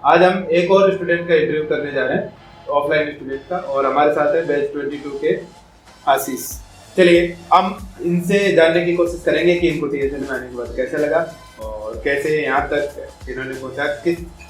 आज हम एक और स्टूडेंट का इंटरव्यू करने जा रहे हैं, ऑफलाइन स्टूडेंट का, और हमारे साथ है बैच 22 के आशीष। चलिए हम इनसे जानने की कोशिश करेंगे कि इनको टीएसएल में आने के बाद कैसा लगा और कैसे यहाँ तक इन्होंने पहुँचा,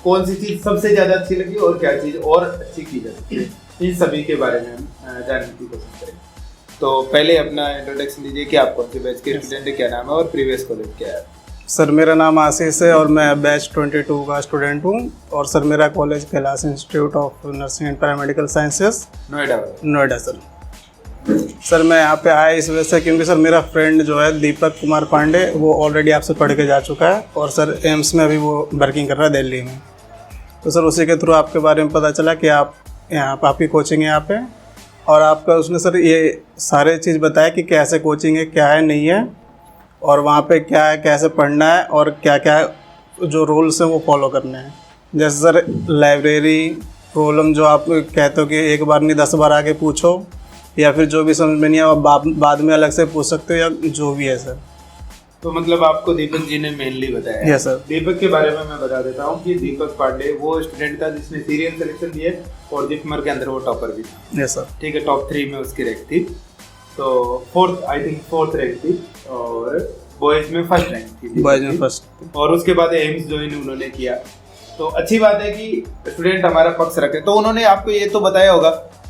कौन सी चीज़ सबसे ज़्यादा अच्छी लगी और क्या चीज़ और अच्छी की जा सकती है, इन सभी के बारे में हम जानने की कोशिश करेंगे। तो पहले अपना इंट्रोडक्शन दीजिए कि आप कौन से बैच के स्टूडेंट है, क्या नाम है और प्रीवियस कॉलेज क्या है। सर मेरा नाम आशीष है और मैं बैच 22 का स्टूडेंट हूँ और सर मेरा college Kailash institute of nursing and paramedical sciences Noida sir मैं यहाँ पे आया इस वजह से क्योंकि सर मेरा फ्रेंड जो है दीपक कुमार पांडे वो ऑलरेडी आपसे पढ़ के जा चुका है और सर एम्स में अभी वो वर्किंग कर रहा है दिल्ली में। तो सर उसी के थ्रू आपके बारे में पता चला कि आप यहाँ पर आपकी कोचिंग है यहाँ पे, और आपका उसने सर ये सारे चीज़ बताया कि कैसे कोचिंग है, क्या है नहीं है, और वहाँ पे क्या है, कैसे पढ़ना है और क्या क्या जो रूल्स हैं वो फॉलो करने हैं। जैसे सर लाइब्रेरी प्रॉब्लम जो आप कहते हो कि एक बार नहीं 10 बार आके पूछो, या फिर जो भी समझ में नहीं है बाद में अलग से पूछ सकते हो, या जो भी है सर। तो मतलब आपको दीपक जी ने मेनली बताया। Yes sir. दीपक के बारे में मैं बता देता हूँ कि दीपक पांडे वो स्टूडेंट था जिसने सीरियल सिलेक्शन दिए और जिपमर के अंदर वो टॉपर भी था। Yes sir. ठीक है, टॉप 3 में उसकी रैंक थी, तो फोर्थ रैंक थी, और बॉयज में फर्स्ट रैंक थी, बॉयज में फर्स्ट। और उसके बाद एम्स ज्वाइन उन्होंने किया। तो अच्छी बात है कि स्टूडेंट हमारा पक्ष रखे। तो उन्होंने आपको ये तो बताया होगा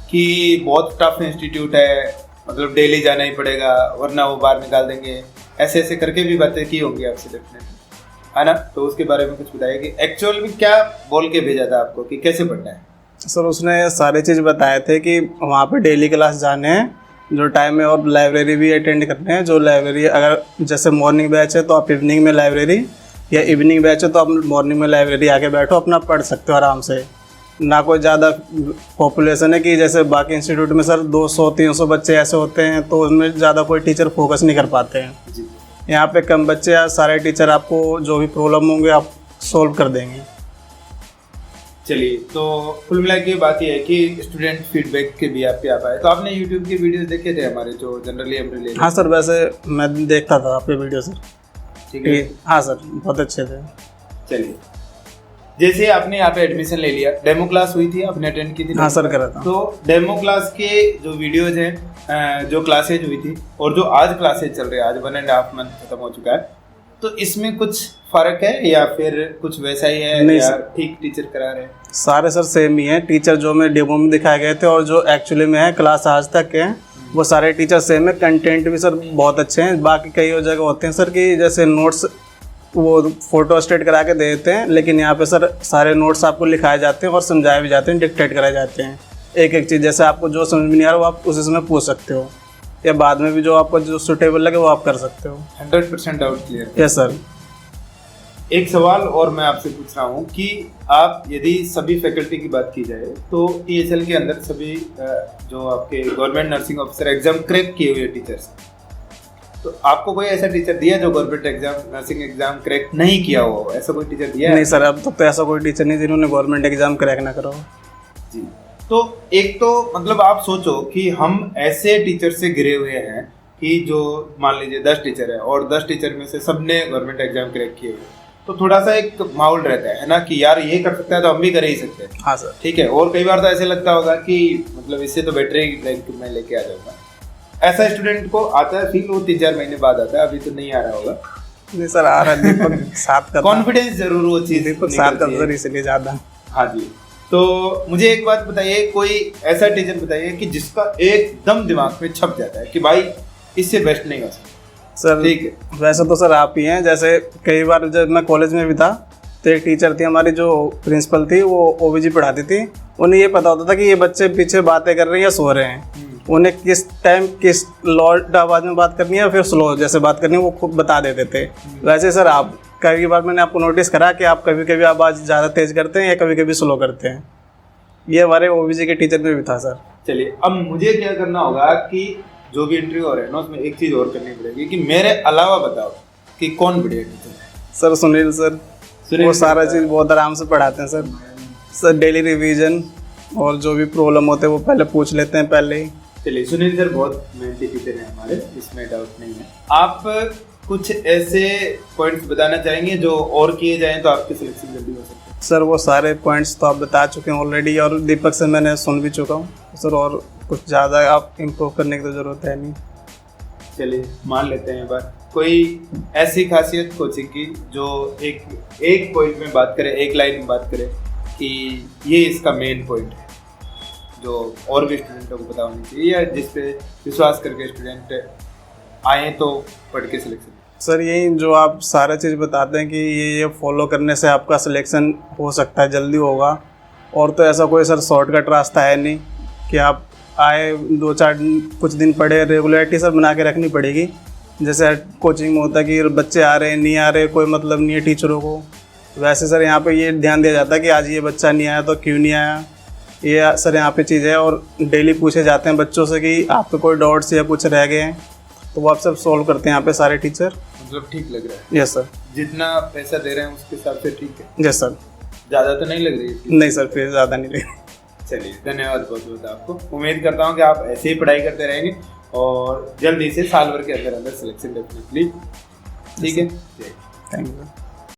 कि बहुत टफ इंस्टीट्यूट है, मतलब डेली जाना ही पड़ेगा वरना वो बाहर निकाल देंगे, ऐसे ऐसे करके भी बातें की होंगी आपसे डेफिनेटली, है ना। तो उसके बारे में कुछ बताइए कि एक्चुअल में क्या बोल के भेजा था आपको कि कैसे पढ़ना है। सर उसने सारे चीज़ बताए थे कि वहाँ पे डेली क्लास जाने हैं जो टाइम है, और लाइब्रेरी भी अटेंड करने हैं। जो लाइब्रेरी अगर जैसे मॉर्निंग बैच है तो आप इवनिंग में लाइब्रेरी, या इवनिंग बैच है तो आप मॉर्निंग में लाइब्रेरी आके बैठो, अपना पढ़ सकते हो आराम से। ना कोई ज़्यादा पॉपुलेशन है कि जैसे बाकी इंस्टीट्यूट में सर 200-300 बच्चे ऐसे होते हैं तो उसमें ज़्यादा कोई टीचर फोकस नहीं कर पाते हैं। जी। यहाँ पे कम बच्चे या सारे टीचर आपको जो भी प्रॉब्लम होंगे आप सोल्व कर देंगे। चलिए, तो कुल मिला के बात ये है कि स्टूडेंट फीडबैक के भी आप पे आ पाए। तो आपने यूट्यूब की वीडियोस देखे थे हमारे जो जनरली हम रिलेटेड? हाँ सर, वैसे मैं देखता था आपके वीडियो सर। ठीक है। हाँ सर, बहुत अच्छे थे। चलिए, जैसे आपने यहाँ पे एडमिशन ले लिया, डेमो क्लास हुई थी, आपने अटेंड की थी? हाँ सर, करा था। तो डेमो क्लास के जो वीडियोज हैं, जो क्लासेज हुई थी और जो आज क्लासेज चल रहे हैं, आज 1.5 मंथ खत्म हो चुका है, तो इसमें कुछ फर्क है या फिर कुछ वैसा ही है? नहीं या सर, ठीक टीचर करा रहे हैं? सारे सर सेम ही है। टीचर जो में डेमो में दिखाए गए थे और जो एक्चुअली में है क्लास आज तक के हैं, वो सारे टीचर सेम है। कंटेंट भी सर बहुत अच्छे हैं। बाकी कई जगह होते हैं सर कि जैसे नोट्स वो फोटो स्टेट करा के दे देते हैं, लेकिन यहाँ पे सर सारे नोट्स आपको लिखाए जाते हैं और समझाए भी जाते हैं, डिक्टेट कराए जाते हैं। एक एक चीज़ जैसे आपको जो समझ में नहीं आ रहा वो आप उसी समय पूछ सकते हो, या बाद में भी जो आपको जो सूटेबल लगे वो आप कर सकते हो। 100% डाउट क्लियर। Yes sir. एक सवाल और मैं आपसे पूछ रहा हूँ कि आप यदि सभी फैकल्टी की बात की जाए तो टीएसएल के अंदर सभी जो आपके government nursing officer exam crack किए हुए टीचर्स, तो आपको कोई ऐसा टीचर दिया जो government exam nursing exam crack नहीं किया हो? ऐसा कोई टीचर दिया? नहीं सर, अब तक तो ऐसा कोई टीचर नहीं जिन्होंने गवर्नमेंट एग्जाम क्रैक ना करा हो। जी। तो एक तो मतलब आप सोचो कि हम ऐसे टीचर से घिरे हुए हैं कि जो मान लीजिए 10 टीचर है और 10 टीचर में से सबने गवर्नमेंट एग्जाम क्रैक किए हुए, तो थोड़ा सा एक माहौल रहता है ना कि यार ये कर सकता है तो हम भी कर ही सकते हैं। हाँ सर। ठीक है। और कई बार तो ऐसे लगता होगा कि मतलब इससे तो बेटर ही रैंक मैं लेके आ जाऊंगा। ऐसा स्टूडेंट को आता है फील, वो 3-4 महीने बाद आता है, अभी तो नहीं आ रहा होगा। नहीं सर, आ रहा है। दीपक साथ का कॉन्फिडेंस जरूर वो चीज दीपक साथ का सर, इसलिए ज़्यादा। हाँ जी। तो मुझे एक बात बताइए, कोई ऐसा टीचर बताइए कि जिसका एकदम दिमाग में छप जाता है कि भाई इससे बेस्ट नहीं हो सकता। सर ठीक है। वैसे तो सर आप ही हैं। जैसे कई बार जब मैं कॉलेज में भी था तो एक टीचर थी हमारी जो प्रिंसिपल थी, वो ओबीजी पढ़ाती थी। उन्हें ये पता होता था कि ये बच्चे पीछे बातें कर रहे हैं या सो रहे हैं। उन्हें किस टाइम किस लॉर्ड आवाज़ में बात करनी है, फिर स्लो जैसे बात करनी है, वो खुद बता देते थे। वैसे सर आप कई बार मैंने आपको नोटिस करा कि आप कभी कभी आवाज़ ज़्यादा तेज़ करते हैं या कभी कभी स्लो करते हैं। ये हमारे ओबीजी के टीचर में भी था सर। चलिए, अब मुझे क्या करना होगा कि जो भी इंटरव्यू हो रहा है ना उसमें एक चीज़ और करनी पड़ेगी कि मेरे अलावा बताओ कि कौन बढ़िया टीचर है। सर सुनील सर, वो सारा चीज़ बहुत आराम से पढ़ाते हैं सर। सर डेली रिवीजन और जो भी प्रॉब्लम होते हैं वो पहले पूछ लेते हैं पहले ही। चलिए, सुनील सर बहुत मेहनती टीचर हैं हमारे, इसमें डाउट नहीं है। आप कुछ ऐसे पॉइंट्स बताना चाहेंगे जो और किए जाएं तो आपके सिलेक्शन जल्दी हो सकते हैं? सर वो सारे पॉइंट्स तो आप बता चुके हैं ऑलरेडी, और दीपक से मैंने सुन भी चुका हूँ सर, और कुछ ज़्यादा आप इम्प्रूव करने की तो ज़रूरत है नहीं। चलिए मान लेते हैं बात। कोई ऐसी खासियत कोचिंग की जो एक पॉइंट में बात करें, एक लाइन में बात करें कि ये इसका मेन पॉइंट है जो और भी स्टूडेंटों को पता होनी चाहिए, या जिस पे विश्वास करके स्टूडेंट आए तो पढ़ के सिलेक्शन? सर यही जो आप सारा चीज़ बताते हैं कि ये फॉलो करने से आपका सिलेक्शन हो सकता है, जल्दी होगा, और तो ऐसा कोई सर शॉर्टकट रास्ता है नहीं कि आप आए 2-4 कुछ दिन पढ़े, रेगुलरिटी सर बना के रखनी पड़ेगी। जैसे कोचिंग में होता है कि बच्चे आ रहे हैं नहीं आ रहे, कोई मतलब नहीं है टीचरों को, वैसे सर यहाँ पे ये ध्यान दिया जाता है कि आज ये बच्चा नहीं आया तो क्यों नहीं आया, ये सर यहाँ पे चीज़ है। और डेली पूछे जाते हैं बच्चों से कि आपके कोई डाउट्स या कुछ रह गए हैं, तो वो आप सब सॉल्व करते हैं यहाँ पे सारे टीचर। मतलब ठीक लग रहा है? Yes sir. जितना पैसा दे रहे हैं उसके हिसाब से ठीक है? Yes sir. ज़्यादा तो नहीं लग रही है? नहीं सर, फिर ज़्यादा नहीं लगी। चलिए धन्यवाद बहुत बहुत आपको। उम्मीद करता हूँ कि आप ऐसे ही पढ़ाई करते रहेंगे और जल्दी से साल भर के अंदर अंदर सिलेक्शन डेफिनेटली। ठीक है, थैंक यू।